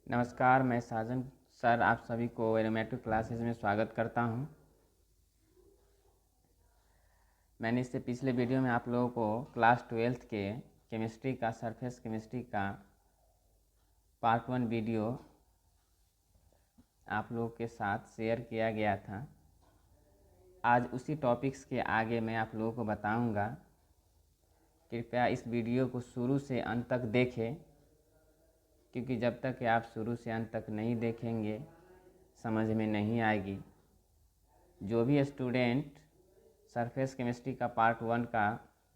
नमस्कार, मैं साजन सर आप सभी को एरोमेटिक क्लासेस में स्वागत करता हूं। मैंने इससे पिछले वीडियो में आप लोगों को क्लास 12th के केमिस्ट्री का सरफेस केमिस्ट्री का पार्ट 1 वीडियो आप लोगों के साथ शेयर किया गया था। आज उसी टॉपिक्स के आगे मैं आप लोगों को बताऊंगा। कृपया इस वीडियो को शुरू से अंत तक देखें, क्योंकि जब तक आप शुरू से अंत तक नहीं देखेंगे समझ में नहीं आएगी। जो भी स्टूडेंट सरफेस केमिस्ट्री का पार्ट 1 का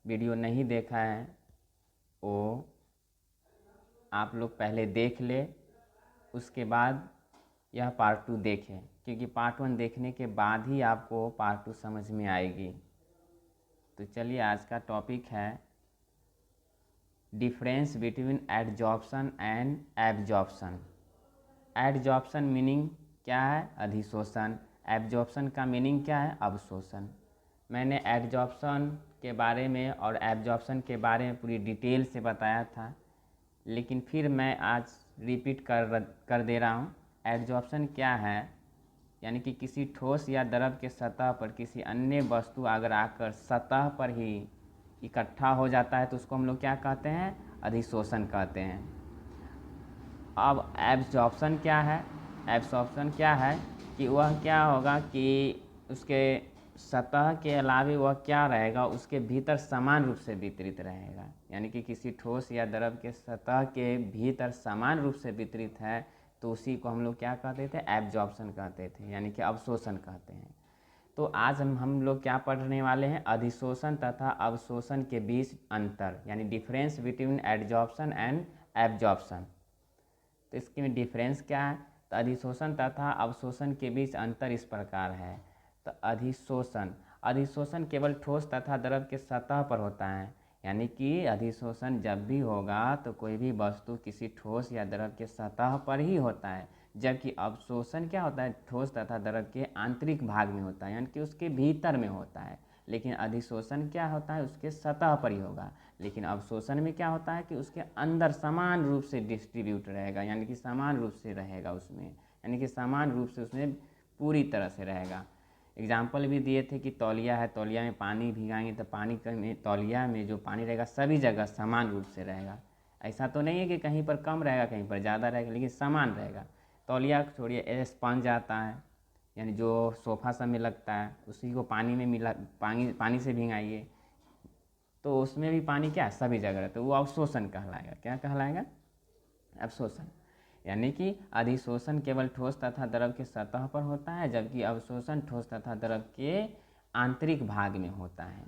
वीडियो नहीं देखा है वो आप लोग पहले देख ले, उसके बाद यह पार्ट 2 देखें, क्योंकि पार्ट 1 देखने के बाद ही आपको पार्ट 2 समझ में आएगी। तो चलिए, आज का टॉपिक है difference between adsorption and absorption. Adsorption meaning क्या है? अधिशोषण। एब्जॉर्प्शन का मीनिंग क्या है? अवशोषण। मैंने एडजॉर्प्शन के बारे में और एब्जॉर्प्शन के बारे में पूरी डिटेल से बताया था, लेकिन फिर मैं आज रिपीट कर दे रहा हूँ। एडजॉर्प्शन क्या है? यानी कि किसी ठोस या द्रव के सतह पर किसी अन्य वस्तु अगर आकर सतह पर ही इकट्ठा हो जाता है तो उसको हम लोग क्या कहते हैं? अधिशोषण कहते हैं। अब एब्जॉर्प्शन क्या है? एब्जॉर्प्शन क्या है कि वह क्या होगा कि उसके सतह के अलावे वह क्या रहेगा, उसके भीतर समान रूप से वितरित रहेगा। यानी कि किसी ठोस या द्रव के सतह के भीतर समान रूप से वितरित है तो उसी को हम लोग क्या कहते थे? एब्जॉर्प्शन कहते थे, यानी कि अवशोषण कहते हैं। तो आज हम लोग क्या पढ़ने वाले हैं? अधिशोषण तथा अवशोषण के बीच अंतर, यानी difference between adsorption and absorption. तो इसके में डिफरेंस क्या है? तो अधिशोषण तथा अवशोषण के बीच अंतर इस प्रकार है। तो अधिशोषण केवल ठोस तथा द्रव के सतह पर होता है, यानी कि अधिशोषण जब भी होगा तो कोई भी वस्तु किसी ठोस या द्रव के सतह पर ही होता है, जबकि अवशोषण क्या होता है? ठोस तथा द्रव के आंतरिक भाग में होता है, यानी कि उसके भीतर में होता है। लेकिन अधिशोषण क्या होता है? उसके सतह पर ही होगा। लेकिन अवशोषण में क्या होता है कि उसके अंदर समान रूप से डिस्ट्रीब्यूट रहेगा, यानी कि समान रूप से रहेगा उसमें, यानी कि समान रूप से उसमें पूरी तरह से रहेगा। एग्जाम्पल भी दिए थे कि तौलिया है, तौलिया में पानी भिगाएंगे तो पानी में तौलिया में जो पानी रहेगा सभी जगह समान रूप से रहेगा। ऐसा तो नहीं है कि कहीं पर कम रहेगा कहीं पर ज़्यादा रहेगा, लेकिन समान रहेगा। तौलिया छोड़िए, स्पंज आता है, यानी जो सोफ़ा सब में लगता है, उसी को पानी में मिला पानी से भिगाइए तो उसमें भी पानी क्या है? सभी जगह रहता है। वो अवशोषण कहलाएगा। क्या कहलाएगा? अवशोषण। यानी कि अधिशोषण केवल ठोस तथा द्रव के सतह पर होता है, जबकि अवशोषण ठोस तथा द्रव के आंतरिक भाग में होता है।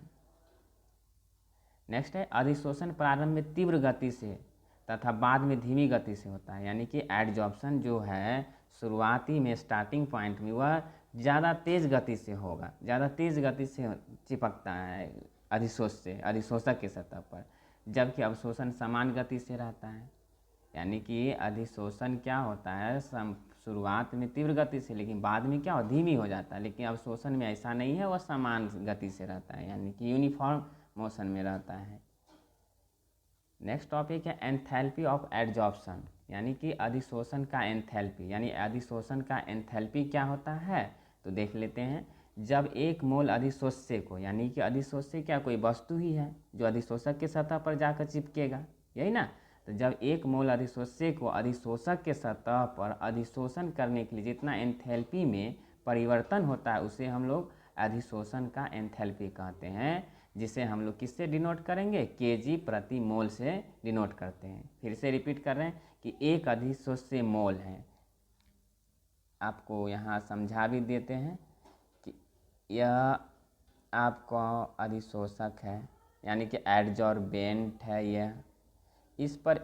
नेक्स्ट है अधिशोषण प्रारंभ में तीव्र गति से तथा बाद में धीमी गति से होता है। यानी कि एडजॉर्प्शन जो है शुरुआती में, स्टार्टिंग पॉइंट में वह ज़्यादा तेज़ गति से होगा, ज़्यादा तेज़ गति से चिपकता है अधिशोषक के सतह पर, जबकि अवशोषण समान गति से रहता है। यानी कि अधिशोषण क्या होता है? शुरुआत में तीव्र गति से, लेकिन बाद में क्या हो? धीमी हो जाता है। लेकिन अवशोषण में ऐसा नहीं है, वह समान गति से रहता है, यानी कि यूनिफॉर्म मोशन में रहता है। नेक्स्ट टॉपिक है एंथैल्पी ऑफ एडजॉर्प्शन, यानी कि अधिशोषण का एंथैल्पी। यानी अधिशोषण का एंथैल्पी क्या होता है तो देख लेते हैं। जब एक मोल अधिशोष्य को, यानी कि अधिशोष्य क्या? कोई वस्तु ही है जो अधिशोषक के सतह पर जाकर चिपकेगा, यही ना। तो जब एक मोल अधिशोष्य को अधिशोषक के सतह पर अधिशोषण करने के लिए जितना एंथैल्पी में परिवर्तन होता है उसे हम लोग अधिशोषण का एंथैल्पी कहते हैं, जिसे हम लोग किससे डिनोट करेंगे? केजी प्रति मोल से डिनोट करते हैं। फिर से रिपीट कर रहे हैं कि एक अधिशोष्य मोल है। आपको यहाँ समझा भी देते हैं कि यह आपका अधिशोषक है, यानी कि एडजॉर्बेंट है यह। इस पर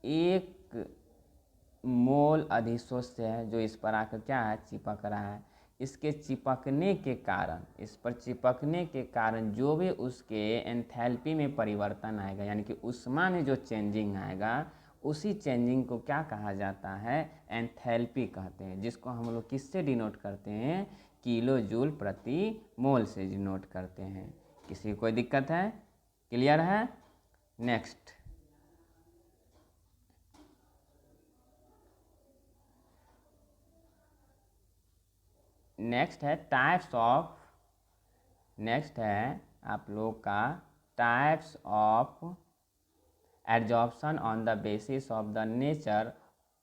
एक मोल अधिशोष्य है जो इस पर आकर क्या है? चिपक रहा है। इसके चिपकने के कारण, इस पर चिपकने के कारण जो भी उसके एंथैल्पी में परिवर्तन आएगा, यानी कि ऊष्मा में जो चेंजिंग आएगा, उसी चेंजिंग को क्या कहा जाता है? एंथैल्पी कहते हैं, जिसको हम लोग किससे डिनोट करते हैं? किलो जूल प्रति मोल से डिनोट करते हैं। किसी को कोई दिक्कत है? क्लियर है? नेक्स्ट नेक्स्ट है टाइप्स ऑफ, नेक्स्ट है आप लोग का types of adsorption on the basis of the nature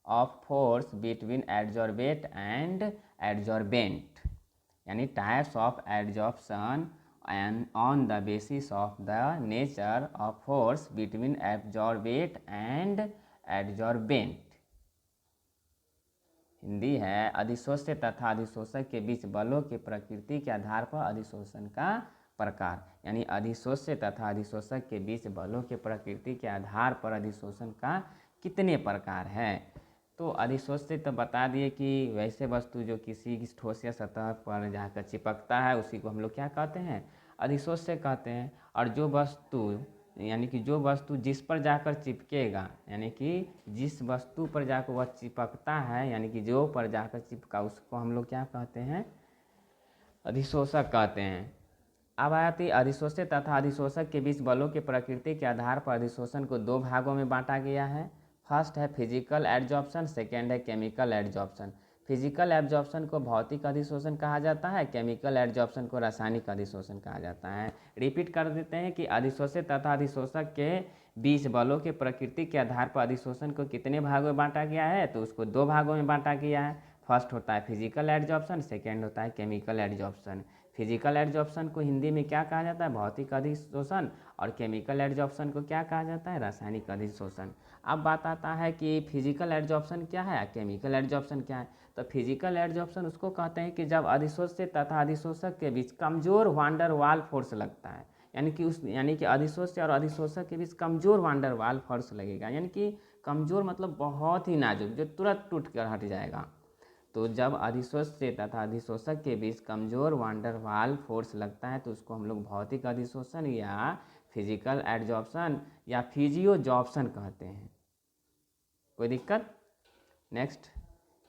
of force between adsorbate and adsorbent, यानी types of adsorption and on the basis of the nature of force between absorbate and adsorbent. Hindi है अधिशोष्य तथा अधिशोषक के बीच बलों की प्रकृति के आधार पर अधिशोषण का प्रकार, यानी अधिशोष्य तथा अधिशोषक के बीच बलों के प्रकृति के आधार पर अधिशोषण का कितने प्रकार है। तो अधिशोष्य तो बता दिए कि वैसे वस्तु जो किसी ठोस या सतह पर जाकर चिपकता है उसी को हम लोग क्या कहते हैं, अधिशोष्य कहते हैं। और जो वस्तु यानी कि जो वस्तु जिस पर जाकर चिपकेगा, यानी कि जिस वस्तु पर जाकर वह चिपकता है, यानी कि जो पर जाकर चिपका उसको हम लोग क्या कहते हैं, अधिशोषक कहते हैं। अब आती अधिशोष्य तथा अधिशोषक के बीच बलों की प्रकृति के आधार पर अधिशोषण को दो भागों में बांटा गया है। फर्स्ट है फिजिकल एडजॉर्प्शन, सेकेंड है केमिकल एडजॉर्प्शन। फिजिकल एब्जॉर्प्शन को भौतिक अधिशोषण कहा जाता है, केमिकल एब्जॉर्प्शन को रासायनिक अधिशोषण कहा जाता है। रिपीट कर देते हैं कि अधिशोष्य तथा अधिशोषक के बीच बलों के प्रकृति के आधार पर अधिशोषण को कितने भागों में बांटा गया है, तो उसको दो भागों में बांटा गया है। फर्स्ट होता है फिजिकल एब्जॉर्प्शन, सेकेंड होता है केमिकल एब्जॉर्प्शन। फिजिकल एब्जॉर्प्शन को हिंदी में क्या कहा जाता है, भौतिक अधिशोषण, और केमिकल एब्जॉर्प्शन को क्या कहा जाता है, रासायनिक अधिशोषण। अब बात आता है कि फिजिकल एब्जॉर्प्शन क्या है, केमिकल एब्जॉर्प्शन क्या है। तो फिजिकल एब्जॉर्प्शन उसको कहते हैं कि जब अधिशोष्य तथा अधिशोषक के बीच कमजोर वांडर वाल फोर्स लगता है, यानी कि अधिशोष्य और अधिशोषक के बीच कमजोर वांडर वाल फोर्स लगेगा, यानी कि कमजोर मतलब बहुत ही नाजुक, जो तुरंत टूट कर हट जाएगा। तो जब अधिशोष्य तथा अधिशोषक के बीच कमजोर वांडर वाल फोर्स लगता है तो उसको हम लोग भौतिक अधिशोषण या फिजिकल एब्जॉर्प्शन या फिजियोजॉर्प्शन कहते हैं। कोई दिक्कत। नेक्स्ट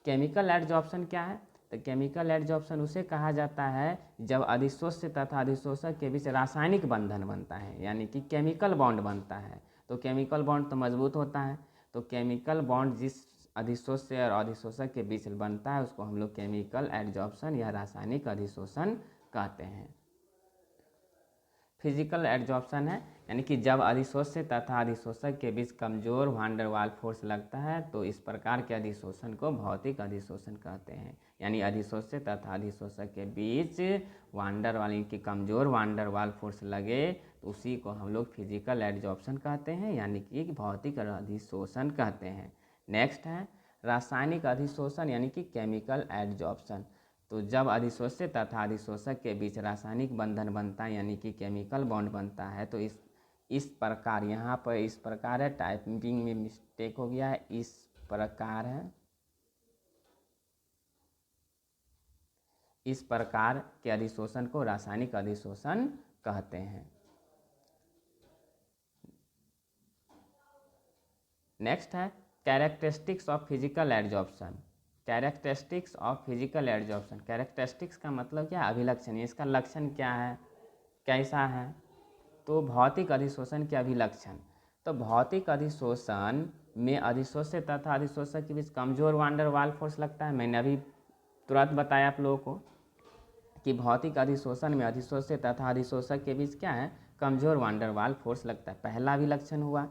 केमिकल एब्जॉर्प्शन क्या है, तो केमिकल एब्जॉर्प्शन उसे कहा जाता है जब अधिशोष्य तथा अधिशोषक के बीच रासायनिक बंधन बनता है, यानी कि केमिकल बॉन्ड बनता है। तो केमिकल बॉन्ड तो मजबूत होता है, तो केमिकल बॉन्ड जिस अधिशोष्य और अधिशोषक के बीच बनता है उसको हम लोग केमिकल एब्जॉर्प्शन या रासायनिक अधिशोषण कहते हैं। फिजिकल एब्जॉर्प्शन है यानी कि जब अधिशोष्य तथा अधिशोषक के बीच कमजोर वांडर वाल फोर्स लगता है तो इस प्रकार के अधिशोषण को भौतिक अधिशोषण कहते हैं। यानी अधिशोष्य तथा अधिशोषक के बीच वांडर वाल की कमजोर वांडर वाल फोर्स लगे तो उसी को हम लोग फिजिकल एब्जॉर्प्शन कहते हैं, यानी कि भौतिक अधिशोषण कहते हैं। नेक्स्ट है रासायनिक अधिशोषण यानी कि केमिकल एब्जॉर्प्शन। तो जब अधिशोष्य तथा अधिशोषक के बीच रासायनिक बंधन बनता है यानी कि केमिकल बॉन्ड बनता है तो इस प्रकार, यहाँ पर इस प्रकार है, टाइपिंग में मिस्टेक हो गया है, इस प्रकार है, इस प्रकार के अधिशोषण को रासायनिक अधिशोषण कहते हैं। नेक्स्ट है characteristics of physical absorption. Characteristics of physical absorption, characteristics का मतलब क्या है, अभिलक्षण, इसका लक्षण क्या है, कैसा है। तो भौतिक अधिशोषण के अभिलक्षण, तो भौतिक अधिशोषण में अधिशोष्य तथा अधिशोषक के बीच कमजोर वांडर वाल फोर्स लगता है। मैंने अभी तुरंत बताया आप लोगों को कि भौतिक अधिशोषण में अधिशोष्य तथा अधिशोषक के बीच क्या है, कमजोर वांडर वाल फोर्स लगता है, पहला अभिलक्षण हुआ।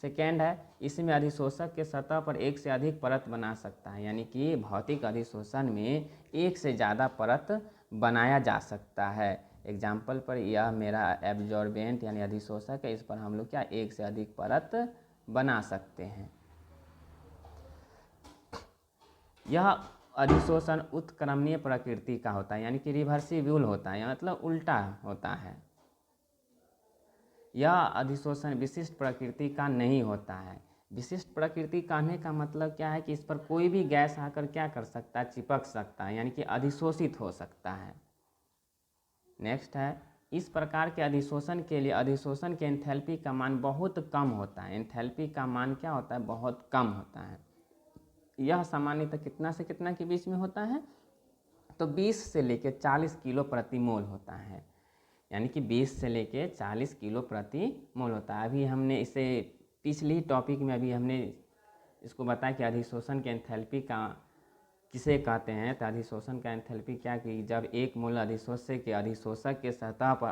सेकेंड है इसमें अधिशोषक के सतह पर एक से अधिक परत बना सकता है, यानी कि भौतिक अधिशोषण में एक से ज़्यादा परत बनाया जा सकता है। एग्जाम्पल पर यह मेरा एब्जॉर्बेंट यानी अधिशोषक है, इस पर हम लोग क्या एक से अधिक परत बना सकते हैं। यह अधिशोषण उत्क्रमणीय प्रकृति का होता है, यानी कि रिवर्सिबल होता है, मतलब उल्टा होता है। यह अधिशोषण विशिष्ट प्रकृति का नहीं होता है। विशिष्ट प्रकृति कहने का मतलब क्या है कि इस पर कोई भी गैस आकर क्या कर सकता है, चिपक सकता है, यानी कि अधिशोषित हो सकता है। नेक्स्ट है इस प्रकार के अधिशोषण के लिए अधिशोषण के एंथैल्पी का मान बहुत कम होता है। एंथैल्पी का मान क्या होता है, बहुत कम होता है। यह सामान्यतः कितना से कितना के बीच में होता है, तो 20 से लेकर 40 किलो प्रति मोल होता है, यानी कि 20 से लेकर 40 किलो प्रति मोल होता है। अभी हमने इसे पिछली टॉपिक में अभी हमने इसको बताया कि अधिशोषण के एंथैल्पी का किसे कहते हैं? तो अधिशोषण का एंथैल्पी क्या कि जब एक मूल अधिशोष्य के अधिशोषक के सतह पर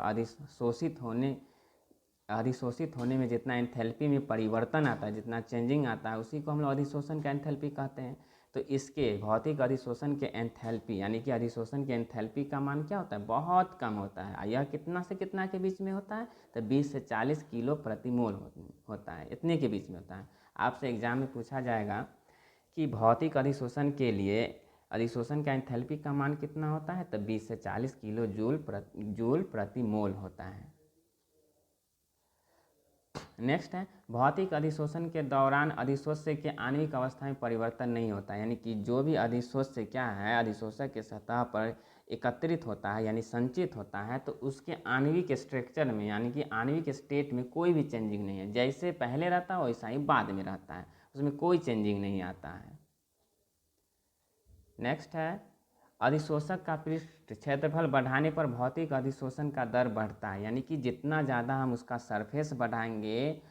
अधिशोषित होने में जितना एंथैल्पी में परिवर्तन आता है, जितना चेंजिंग आता है, उसी को हम लोग अधिशोषण का एंथैल्पी कहते हैं। तो इसके भौतिक अधिशोषण के एंथैल्पी यानी कि अधिशोषण के एंथैल्पी का मान क्या होता है? बहुत कम होता है। यह कितना से कितना के बीच में होता है? तो 20 से 40 किलो प्रति मोल होता है, इतने के बीच में होता है। आपसे एग्जाम में पूछा जाएगा कि भौतिक अधिशोषण के लिए अधिशोषण का एंथैल्पी का मान कितना होता है? तो 20 से 40 किलो जूल प्रति मोल होता है। नेक्स्ट है, भौतिक अधिशोषण के दौरान अधिशोष्य के आणविक अवस्था में परिवर्तन नहीं होता है। यानी कि जो भी अधिशोष्य क्या है, अधिशोषक के सतह पर एकत्रित होता है यानी संचित होता है, तो उसके आणविक स्ट्रक्चर में यानी कि आणविक स्टेट में कोई भी चेंजिंग नहीं है। जैसे पहले रहता है वैसा ही बाद में रहता है, उसमें कोई चेंजिंग नहीं आता है। नेक्स्ट है, अधिशोषक का पृष्ठ क्षेत्रफल बढ़ाने पर भौतिक अधिशोषण का दर बढ़ता है। यानी कि जितना ज़्यादा हम उसका सरफेस बढ़ाएंगे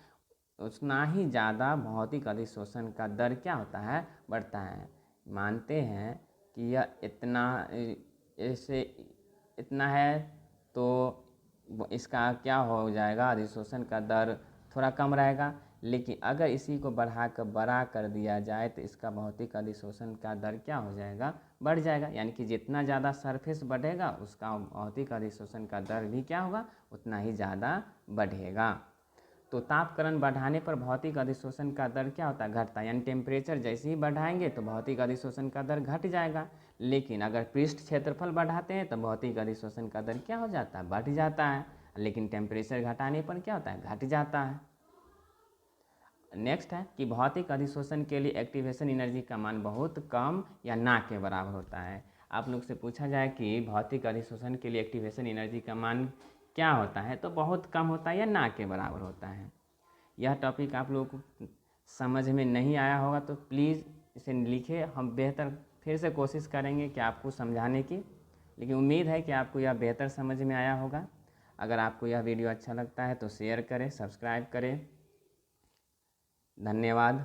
उतना ही ज़्यादा भौतिक अधिशोषण का दर क्या होता है? बढ़ता है। मानते हैं कि यह इतना है तो इसका क्या हो जाएगा? अधिशोषण का दर थोड़ा कम रहेगा। लेकिन अगर इसी को बढ़ाकर बड़ा कर दिया जाए तो इसका भौतिक अधिशोषण का दर क्या हो जाएगा? बढ़ जाएगा। यानी कि जितना ज़्यादा सरफेस बढ़ेगा उसका भौतिक अधिशोषण का दर भी क्या होगा? उतना ही ज़्यादा बढ़ेगा। तो तापकरण बढ़ाने पर भौतिक अधिशोषण का दर क्या होता है? घटता है। यानी टेम्परेचर जैसे ही बढ़ाएंगे तो भौतिक अधिशोषण का दर घट जाएगा। लेकिन अगर पृष्ठ क्षेत्रफल बढ़ाते हैं तो भौतिक अधिशोषण का दर क्या हो जाता है? बढ़ जाता है। लेकिन टेम्परेचर घटाने पर क्या होता है? घट जाता है। नेक्स्ट है कि भौतिक अधिशोषण के लिए एक्टिवेशन एनर्जी का मान बहुत कम या ना के बराबर होता है। आप लोग से पूछा जाए कि भौतिक अधिशोषण के लिए एक्टिवेशन एनर्जी का मान क्या होता है, तो बहुत कम होता है या ना के बराबर होता है। यह टॉपिक आप लोगों को समझ में नहीं आया होगा तो प्लीज़ इसे लिखिए, हम बेहतर फिर से कोशिश करेंगे कि आपको समझाने की। लेकिन उम्मीद है कि आपको यह बेहतर समझ में आया होगा। अगर आपको यह वीडियो अच्छा लगता है तो शेयर करें, सब्सक्राइब करें। धन्यवाद।